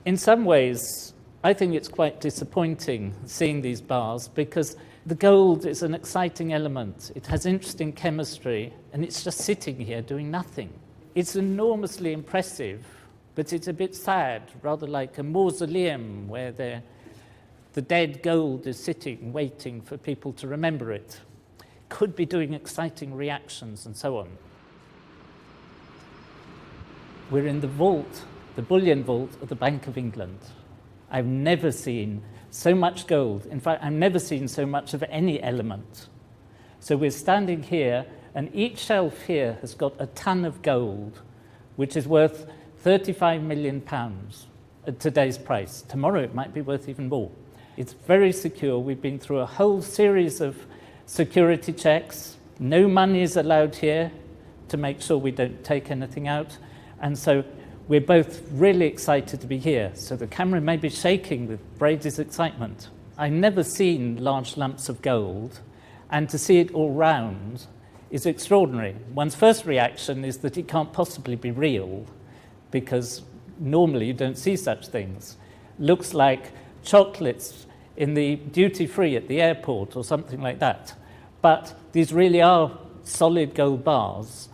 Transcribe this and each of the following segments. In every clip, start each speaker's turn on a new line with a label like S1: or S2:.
S1: In some ways, I think it's quite disappointing seeing these bars because the gold is an exciting element. It has interesting chemistry, and it's just sitting here doing nothing. It's enormously impressive, but it's a bit sad, rather like a mausoleum where the dead gold is sitting, waiting for people to remember it. Could be doing exciting reactions and so on. We're in the vault, the bullion vault of the Bank of England. I've never seen so much gold. In fact, I've never seen so much of any element. So we're standing here, and each shelf here has got a ton of gold, which is worth £35 million at today's price. Tomorrow it might be worth even more. It's very secure. We've been through a whole series of security checks. No money is allowed here to make sure we don't take anything out. And so we're both really excited to be here. So the camera may be shaking with Brady's excitement. I've never seen large lumps of gold, and to see it all round is extraordinary. One's first reaction is that it can't possibly be real, because normally you don't see such things. Looks like chocolates in the duty-free at the airport or something like that. But these really are solid gold bars,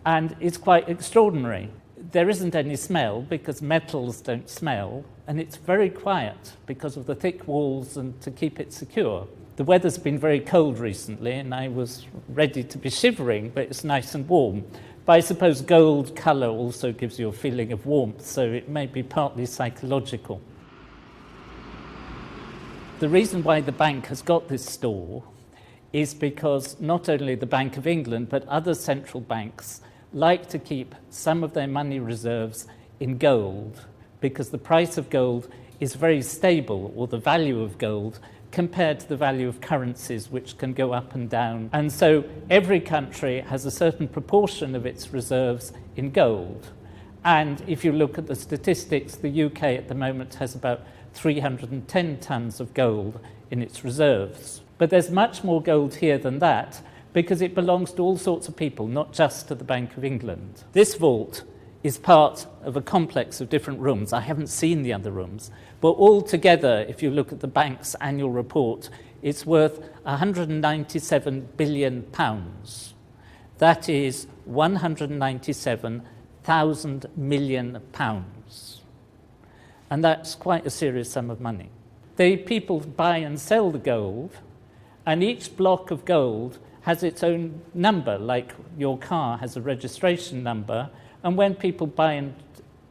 S1: and it's quite extraordinary. There isn't any smell because metals don't smell, and it's very quiet because of the thick walls and to keep it secure. The weather's been very cold recently, and I was ready to be shivering, but it's nice and warm. But I suppose gold colour also gives you a feeling of warmth, so it may be partly psychological. The reason why the bank has got this store is because not only the Bank of England, but other central banks like to keep some of their money reserves in gold because the price of gold is very stable, or the value of gold, compared to the value of currencies, which can go up and down. And so every country has a certain proportion of its reserves in gold. And if you look at the statistics, the UK at the moment has about 310 tons of gold in its reserves. But there's much more gold here than that, because it belongs to all sorts of people, not just to the Bank of England. This vault is part of a complex of different rooms. I haven't seen the other rooms, but all together, if you look at the bank's annual report, it's worth £197 billion. That is £197,000 million. And that's quite a serious sum of money. The people buy and sell the gold, and each block of gold has its own number, like your car has a registration number. And when people buy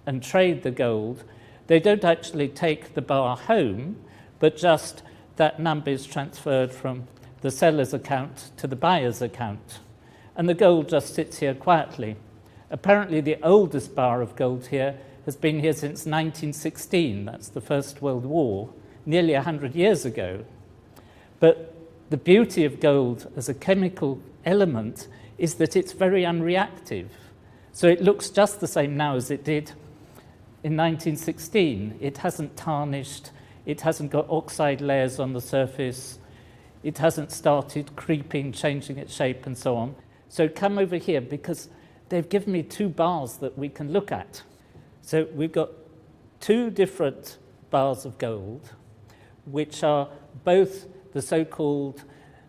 S1: and trade the gold, they don't actually take the bar home, but just that number is transferred from the seller's account to the buyer's account. And the gold just sits here quietly. Apparently the oldest bar of gold here has been here since 1916. That's the First World War, nearly 100 years ago. But the beauty of gold as a chemical element is that it's very unreactive. So it looks just the same now as it did in 1916. It hasn't tarnished, it hasn't got oxide layers on the surface, it hasn't started creeping, changing its shape and so on. So come over here because they've given me two bars that we can look at. So we've got two different bars of gold, which are both the so-called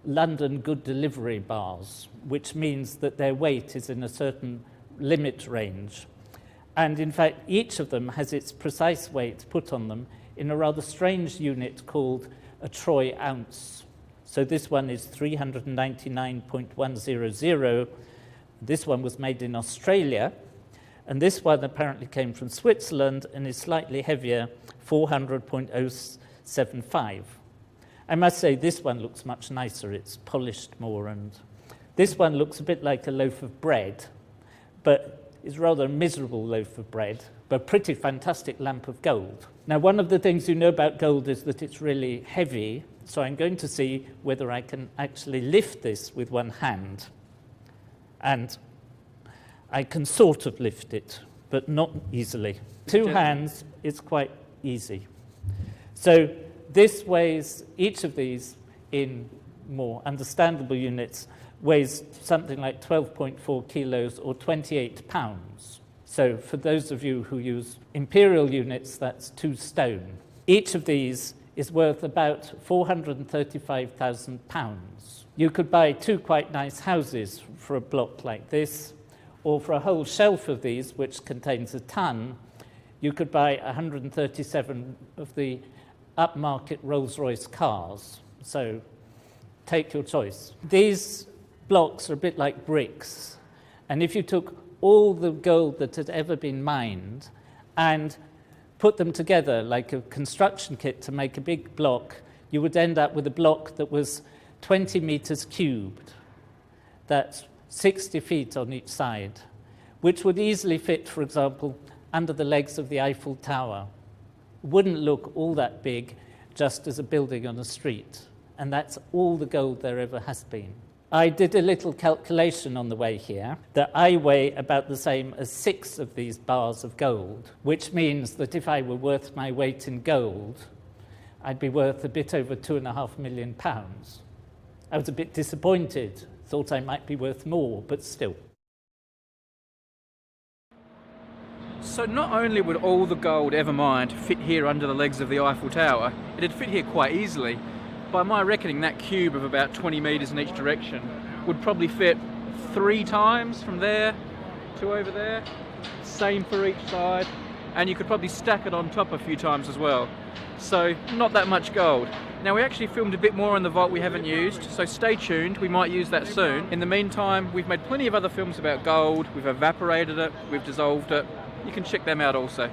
S1: London good delivery bars, which means that their weight is in a certain limit range. And in fact, each of them has its precise weight put on them in a rather strange unit called a troy ounce. So this one is 399.100. This one was made in Australia, and this one apparently came from Switzerland and is slightly heavier, 400.075. I must say this one looks much nicer. It's polished more, and this one looks a bit like a loaf of bread, but it's rather a miserable loaf of bread, but a pretty fantastic lump of gold. Now, one of the things you know about gold is that it's really heavy, so I'm going to see whether I can actually lift this with one hand. And I can sort of lift it, but not easily. Two hands, it's quite easy. So this weighs, each of these in more understandable units, weighs something like 12.4 kilos or 28 pounds. So for those of you who use imperial units, that's 2 stone. Each of these is worth about £435,000. You could buy 2 quite nice houses for a block like this, or for a whole shelf of these, which contains a ton, you could buy 137 of the upmarket Rolls-Royce cars. So take your choice. These blocks are a bit like bricks, and if you took all the gold that had ever been mined and put them together like a construction kit to make a big block, you would end up with a block that was 20 meters cubed. That's 60 feet on each side, which would easily fit, for example, under the legs of the Eiffel Tower. Wouldn't look all that big just as a building on a street, and that's all the gold there ever has been. I did a little calculation on the way here that I weigh about the same as 6 of these bars of gold, which means that if I were worth my weight in gold, I'd be worth a bit over £2.5 million. I was a bit disappointed, thought I might be worth more, but still.
S2: So not only would all the gold ever mined fit here under the legs of the Eiffel Tower, it'd fit here quite easily. By my reckoning, that cube of about 20 metres in each direction would probably fit 3 times from there to over there. Same for each side, and you could probably stack it on top a few times as well. So not that much gold. Now we actually filmed a bit more in the vault we haven't used, so stay tuned, we might use that soon. In the meantime, we've made plenty of other films about gold, we've evaporated it, we've dissolved it. You can check them out also.